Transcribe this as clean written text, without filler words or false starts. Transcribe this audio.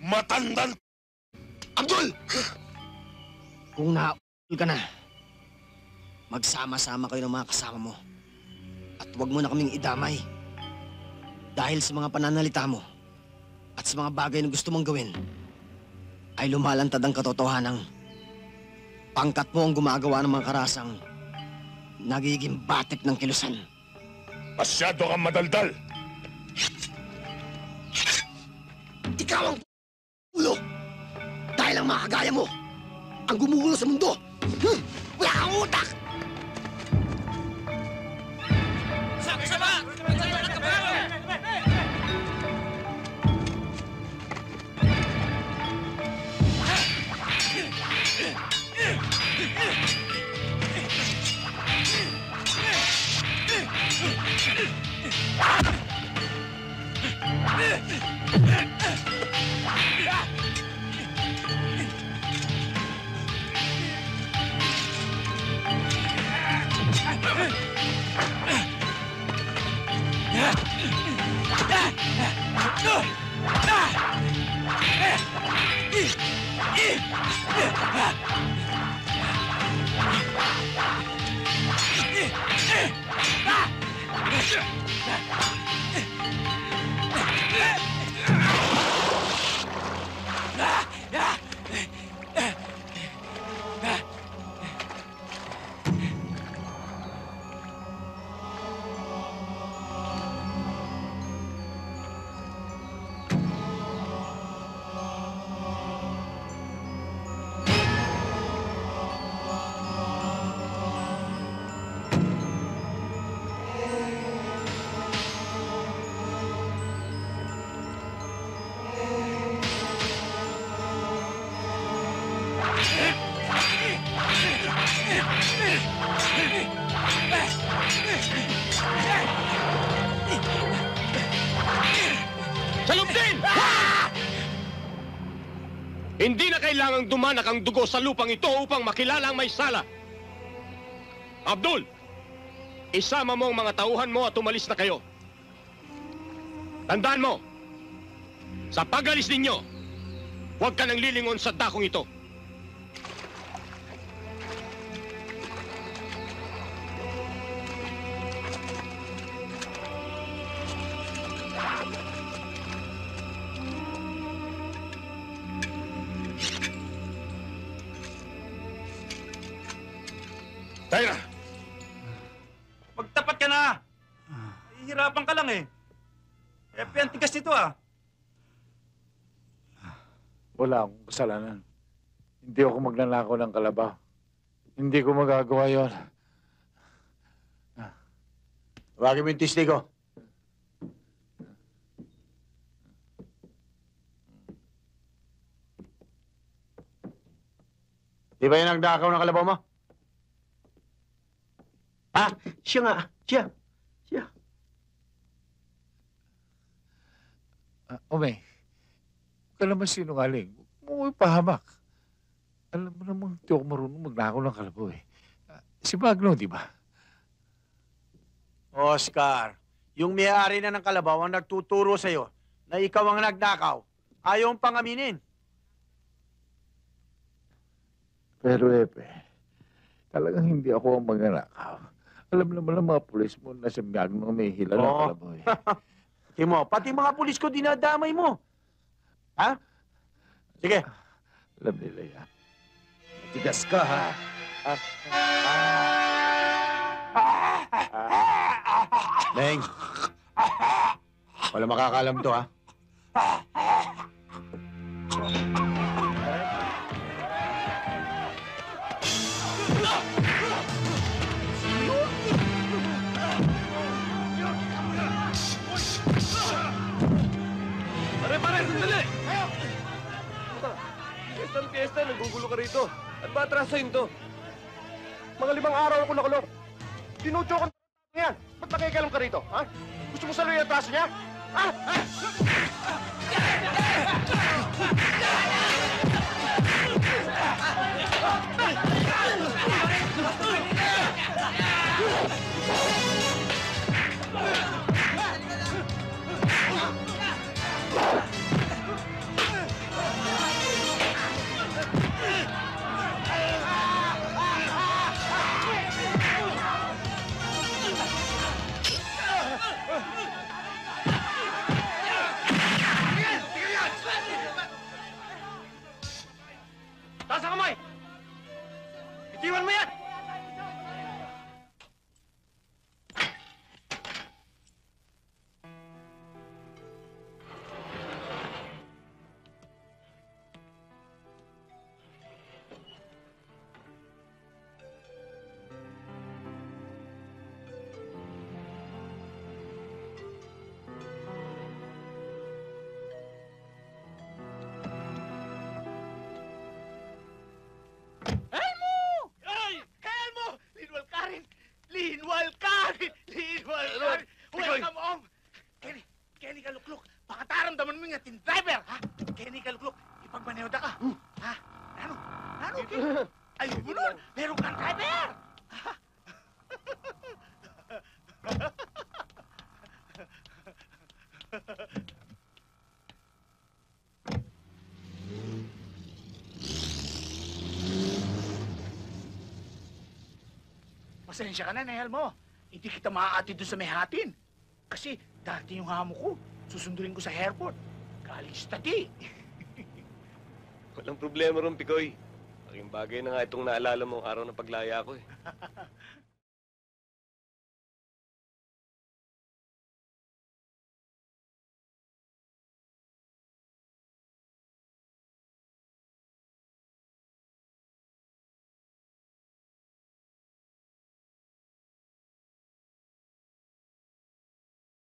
Matandang... Abdul! Kung na-u**l ka na, magsama-sama kayo ng mga kasama mo. At huwag mo na kaming idamay. Dahil sa mga pananalita mo at sa mga bagay na gusto mong gawin, ay lumalantad ang katotohanang pangkat mo ang gumagawa ng mga karasang nagiging batik ng kilusan. Masyado kang madaldal! Ikaw ang ulo! Dahil ang mga kagaya mo ang gumugulo sa mundo! Wala kang utak! Salubdin! Hindi na kailangang dumanak ang dugo sa lupang ito upang makilala ang may sala. Abdul, isama mo ang mga tauhan mo at umalis na kayo. Tandaan mo, sa pag-alis ninyo, huwag ka nang lilingon sa dakong ito. Tayo na! Magtapat ka na! Hihirapan ka lang eh. Kaya ang tigas nito ah. Wala akong kasalanan. Hindi ako magnanakaw ng kalabaw. Hindi ko magagawa yon. Tawagin mo yung testigo. Di ba yung nagdakaw ng kalabaw mo? Ha? Siya nga. Siya. Omeng, huwag ka naman sinungaling. Huwag mo ipahamak. Alam mo namang hindi ako marunong magnakaw ng kalabaw eh. Si Magno, di ba? Oscar, yung may-ari na ng kalabaw ang nagtuturo sa'yo na ikaw ang nagnakaw. Ayaw ang pangaminin. Pero Epe, talagang hindi ako ang magnanakaw. Alam naman ng mga pulis mo na si Magno may hila ng kalabaw eh. Timo, pati mga pulis ko dinadamay mo. Ha? Sige. Alam nila yan. Tigas ka, ha? Neng, wala makakalam to, ha? Pare, sandali! Fiesta, nagugulo ka rito. At ba atrasahin to? Mga 5 araw ako nakulong. Tinutyo ko ng yan. Ba't nakikialam ka rito, ha? Gusto mo saluhin ang atraso niya? Ha? Elmo! Ay! Elmo! Linwal ka rin! Linwal ka rin! Linwal ka rin! Welcome home! Kenny Kalukluk, pakataramdaman mo yung ating driver, ha? Kenny Kalukluk, ipagmaneoda ka. Ha? Ano? Ano, Kenny? Ayun mo nun! Meron kang driver! Ha? Pasensya ka na, Nehel mo. Hindi kita maaatid doon sa may hatin. Kasi dati yung hamo ko, susunduin ko sa airport. Galing study. Walang problema ron, Pikoy. Laking bagay na nga itong naalala mo ang araw ng paglaya ko eh.